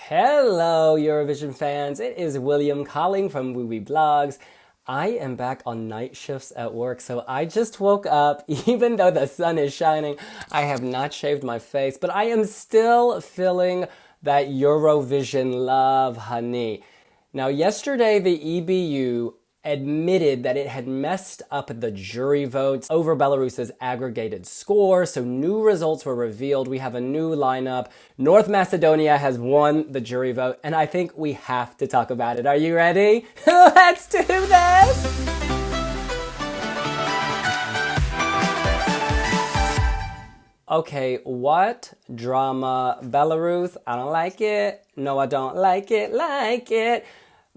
Hello, Eurovision fans. It is William calling from wiwibloggs. I am back on night shifts at work, so I just woke up. Even though the sun is shining, I have not shaved my face, but I am still feeling that Eurovision love, honey. Now, yesterday, the EBU admitted that it had messed up the jury votes over Belarus's aggregated score, so new results were revealed. We have a new lineup. North Macedonia has won the jury vote, and I think we have to talk about it. Are you ready? Let's do this! Okay, what drama? Belarus, I don't like it. No, I don't like it.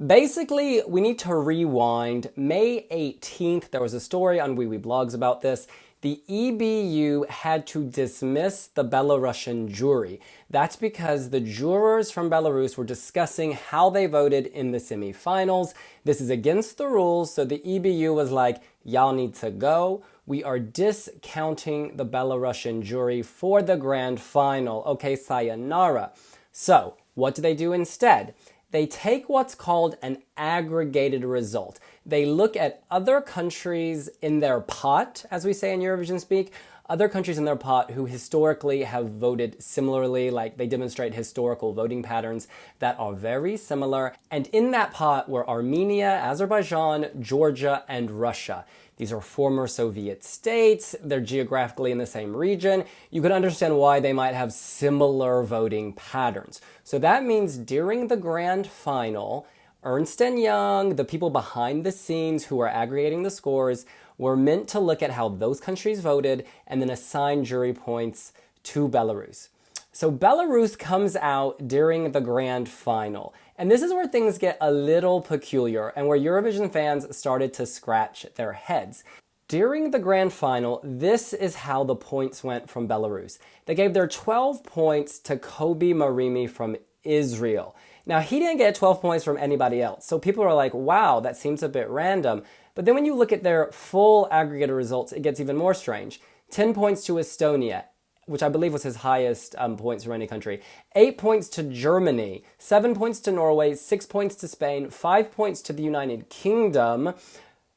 Basically, we need to rewind. May 18th, there was a story on wiwibloggs about this. The EBU had to dismiss the Belarusian jury. That's because the jurors from Belarus were discussing how they voted in the semifinals. This is against the rules, so the EBU was like, y'all need to go. We are discounting the Belarusian jury for the grand final. Okay, sayonara. So, what do they do instead? They take what's called an aggregated result. They look at other countries in their pot, as we say in Eurovision speak, other countries in their pot who historically have voted similarly, like they demonstrate historical voting patterns that are very similar. And in that pot were Armenia, Azerbaijan, Georgia, and Russia. These are former Soviet states. They're geographically in the same region. You can understand why they might have similar voting patterns. So that means during the grand final, Ernst & Young, the people behind the scenes who are aggregating the scores, were meant to look at how those countries voted and then assign jury points to Belarus. So Belarus comes out during the grand final. And this is where things get a little peculiar and where Eurovision fans started to scratch their heads. During the grand final, this is how the points went from Belarus. They gave their 12 points to Kobi Marimi from Israel. Now, he didn't get 12 points from anybody else, so people are like, wow, that seems a bit random. But then when you look at their full aggregated results, it gets even more strange. 10 points to Estonia, which I believe was his highest points from any country. 8 points to Germany, 7 points to Norway, 6 points to Spain, 5 points to the United Kingdom,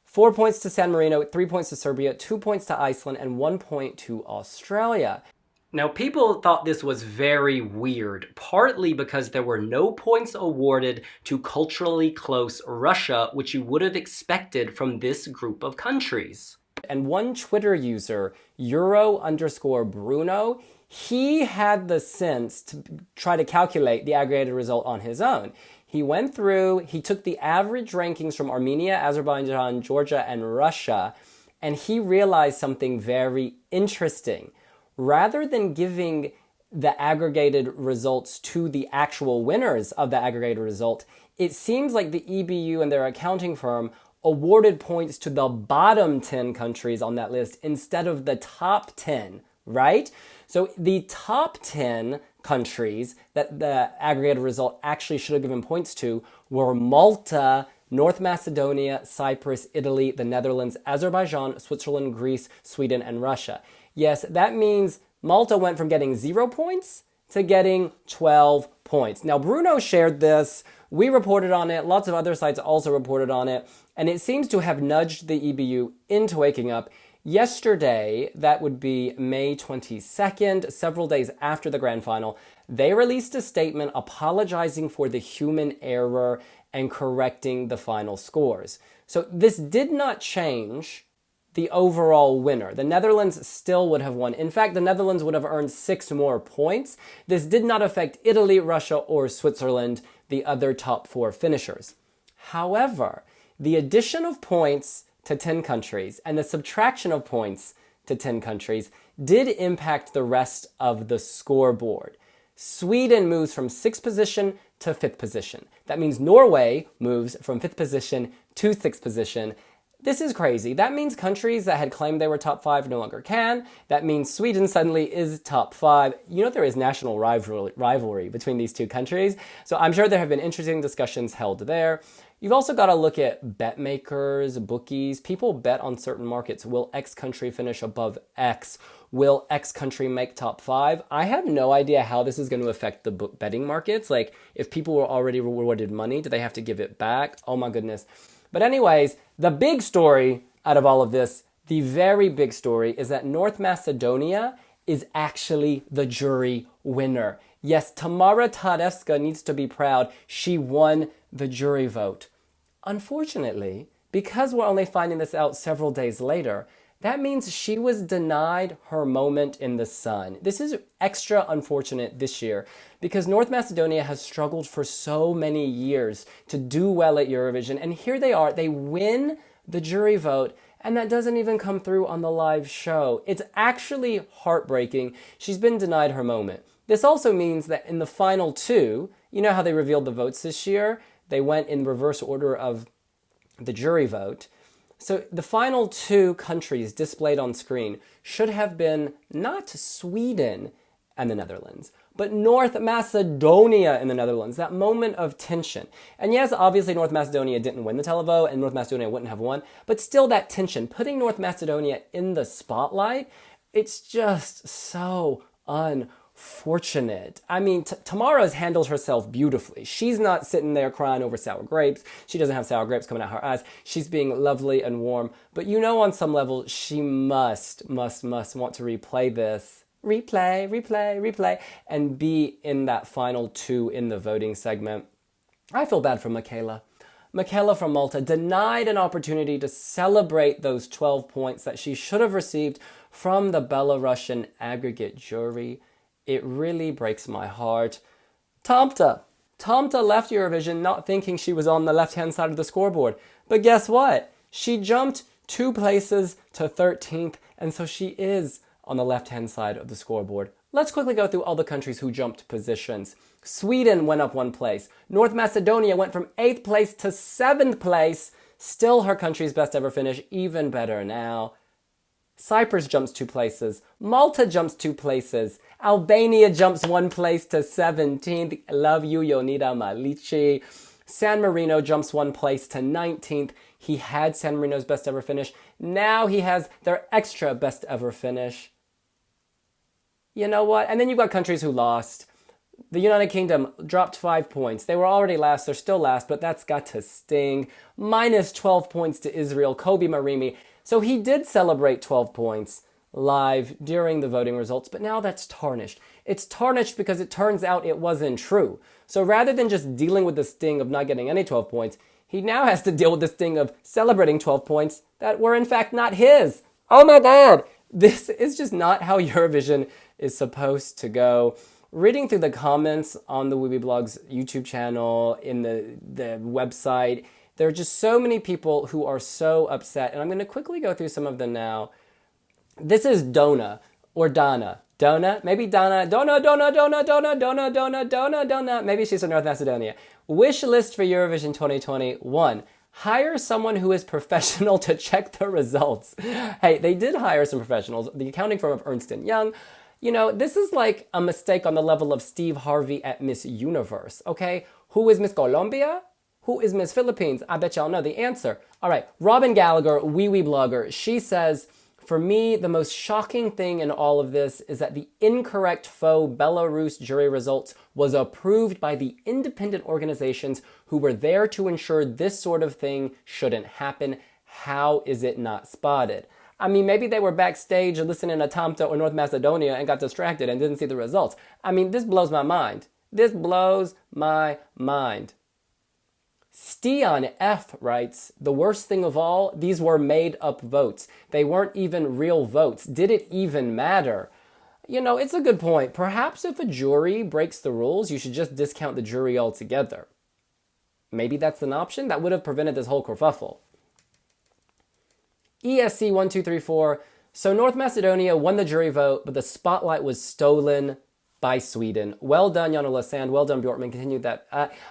4 points to San Marino, 3 points to Serbia, 2 points to Iceland, and 1 point to Australia. Now, people thought this was very weird, partly because there were no points awarded to culturally close Russia, which you would have expected from this group of countries. And one Twitter user, Euro_Bruno, he had the sense to try to calculate the aggregated result on his own. He went through, he took the average rankings from Armenia, Azerbaijan, Georgia, and Russia, and he realized something very interesting. Rather than giving the aggregated results to the actual winners of the aggregated result, it seems like the EBU and their accounting firm awarded points to the bottom 10 countries on that list instead of the top 10, right? So the top 10 countries that the aggregated result actually should have given points to were Malta, North Macedonia, Cyprus, Italy, the Netherlands, Azerbaijan, Switzerland, Greece, Sweden, and Russia. Yes, that means Malta went from getting 0 points to getting 12 points. Now, Bruno shared this. We reported on it. Lots of other sites also reported on it. And it seems to have nudged the EBU into waking up. Yesterday, that would be May 22nd, several days after the grand final, they released a statement apologizing for the human error and correcting the final scores. So this did not change the overall winner. The Netherlands still would have won. In fact, the Netherlands would have earned 6 more points. This did not affect Italy, Russia, or Switzerland, the other top 4 finishers. However, the addition of points to 10 countries and the subtraction of points to 10 countries did impact the rest of the scoreboard. Sweden moves from 6th position to 5th position. That means Norway moves from 5th position to 6th position. This is crazy. That means countries that had claimed they were top 5 no longer can. That means Sweden suddenly is top 5. You know, there is national rivalry between these two countries. So I'm sure there have been interesting discussions held there. You've also got to look at bet makers, bookies. People bet on certain markets. Will X country finish above X? Will X country make top 5? I have no idea how this is going to affect the betting markets. Like, if people were already rewarded money, do they have to give it back? Oh my goodness. But anyways, the big story out of all of this, the very big story, is that North Macedonia is actually the jury winner. Yes, Tamara Todevska needs to be proud. She won the jury vote. Unfortunately, because we're only finding this out several days later, that means she was denied her moment in the sun. This is extra unfortunate this year because North Macedonia has struggled for so many years to do well at Eurovision. And here they are, they win the jury vote, and that doesn't even come through on the live show. It's actually heartbreaking. She's been denied her moment. This also means that in the final two, you know how they revealed the votes this year? They went in reverse order of the jury vote. So the final two countries displayed on screen should have been not Sweden and the Netherlands, but North Macedonia and the Netherlands, that moment of tension. And yes, obviously North Macedonia didn't win the televote and North Macedonia wouldn't have won, but still that tension, putting North Macedonia in the spotlight, it's just so unfortunate. I mean, Tamara's handles herself beautifully. She's not sitting there crying over sour grapes. She doesn't have sour grapes coming out her eyes. She's being lovely and warm. But you know, on some level, she must want to replay this. Replay, and be in that final two in the voting segment. I feel bad for Michaela. Michaela from Malta denied an opportunity to celebrate those 12 points that she should have received from the Belarusian aggregate jury. It really breaks my heart. Tamta left Eurovision not thinking she was on the left-hand side of the scoreboard. But guess what? She jumped 2 places to 13th, and so she is on the left-hand side of the scoreboard. Let's quickly go through all the countries who jumped positions. Sweden went up 1 place. North Macedonia went from 8th place to 7th place. Still her country's best ever finish, even better now. Cyprus jumps 2 places. Malta jumps 2 places. Albania jumps 1 place to 17th. Love you, Yonida Malici. San Marino jumps 1 place to 19th. He had San Marino's best ever finish. Now he has their extra best ever finish. You know what? And then you've got countries who lost. The United Kingdom dropped 5 points. They were already last. They're still last, but that's got to sting. Minus 12 points to Israel. Kobe Marimi. So he did celebrate 12 points live during the voting results, but now that's tarnished. It's tarnished because it turns out it wasn't true. So rather than just dealing with the sting of not getting any 12 points, he now has to deal with the sting of celebrating 12 points that were in fact not his. Oh my God! This is just not how Eurovision is supposed to go. Reading through the comments on the wiwibloggs YouTube channel, in the website, there are just so many people who are so upset, and I'm going to quickly go through some of them now. This is Donna, or Donna. Donna? Maybe Donna. Donna. Maybe she's from North Macedonia. Wish list for Eurovision 2021. Hire someone who is professional to check the results. Hey, they did hire some professionals. The accounting firm of Ernst & Young. You know, this is like a mistake on the level of Steve Harvey at Miss Universe, okay? Who is Miss Colombia? Who is Miss Philippines? I bet y'all know the answer. All right, Robin Gallagher, wiwiblogger. She says, for me, the most shocking thing in all of this is that the incorrect faux Belarus jury results was approved by the independent organizations who were there to ensure this sort of thing shouldn't happen. How is it not spotted? I mean, maybe they were backstage listening to Tamta or North Macedonia and got distracted and didn't see the results. I mean, this blows my mind. This blows my mind. Stian F. writes, the worst thing of all, these were made-up votes. They weren't even real votes. Did it even matter? You know, it's a good point. Perhaps if a jury breaks the rules, you should just discount the jury altogether. Maybe that's an option that would have prevented this whole kerfuffle. ESC1234, so North Macedonia won the jury vote, but the spotlight was stolen by Sweden. Well done, Jan-Ola Sand. Well done, Bjorkman. Continued that.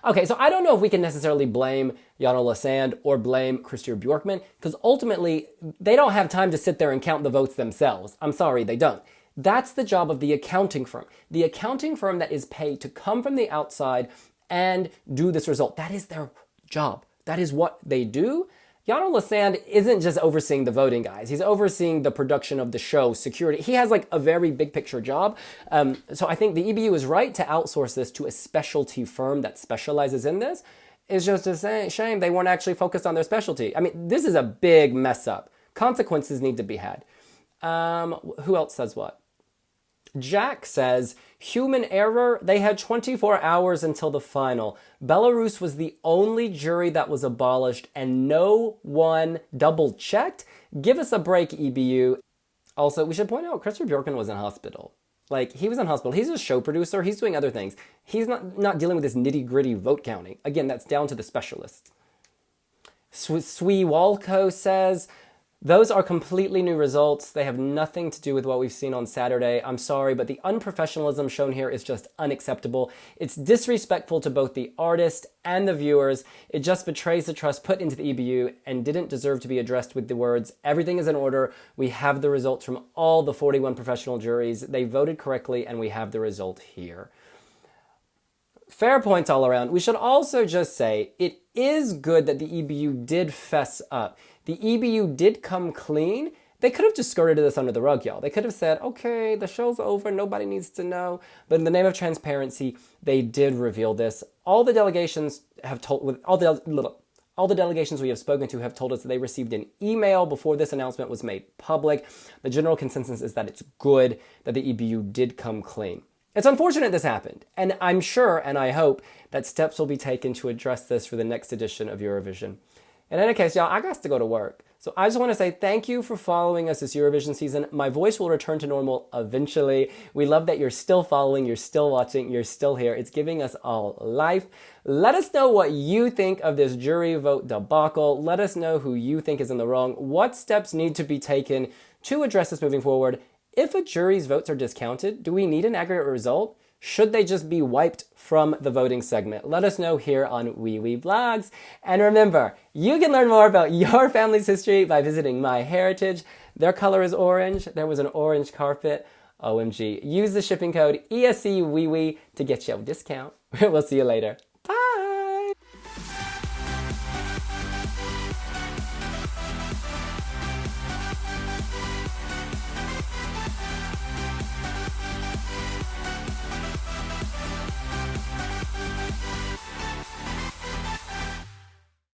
Okay, so I don't know if we can necessarily blame Jan-Ola Sand or blame Christer Bjorkman, because ultimately, they don't have time to sit there and count the votes themselves. I'm sorry, they don't. That's the job of the accounting firm. The accounting firm that is paid to come from the outside and do this result. That is their job. That is what they do. Jan-Ola Sand isn't just overseeing the voting, guys. He's overseeing the production of the show, security. He has like a very big picture job. So I think the EBU is right to outsource this to a specialty firm that specializes in this. It's just a shame they weren't actually focused on their specialty. I mean, this is a big mess up. Consequences need to be had. Who else says what? Jack says, human error, they had 24 hours until the final. Belarus was the only jury that was abolished and no one double checked. Give us a break, EBU. Also, we should point out Christer Bjorkman was in hospital. Like, he was in hospital. He's a show producer. He's doing other things. He's not dealing with this nitty-gritty vote counting. Again, that's down to the specialists. Sui Walco says, those are completely new results. They have nothing to do with what we've seen on Saturday. I'm sorry, but the unprofessionalism shown here is just unacceptable. It's disrespectful to both the artist and the viewers. It just betrays the trust put into the EBU and didn't deserve to be addressed with the words, everything is in order. We have the results from all the 41 professional juries. They voted correctly and we have the result here. Fair points all around. We should also just say it is good that the EBU did fess up. The EBU did come clean. They could have just skirted this under the rug, y'all. They could have said, okay, the show's over, nobody needs to know. But in the name of transparency, they did reveal this. All the delegations have told, all the delegations we have spoken to have told us that they received an email before this announcement was made public. The general consensus is that it's good that the EBU did come clean. It's unfortunate this happened, and I'm sure and I hope that steps will be taken to address this for the next edition of Eurovision. In any case, y'all, I got to go to work. So I just want to say thank you for following us this Eurovision season. My voice will return to normal eventually. We love that you're still following, you're still watching, you're still here. It's giving us all life. Let us know what you think of this jury vote debacle. Let us know who you think is in the wrong. What steps need to be taken to address this moving forward? If a jury's votes are discounted, do we need an aggregate result? Should they just be wiped from the voting segment? Let us know here on wiwibloggs. And remember, you can learn more about your family's history by visiting MyHeritage. Their color is orange. There was an orange carpet. OMG. Use the shipping code ESCWIWI to get your discount. We'll see you later.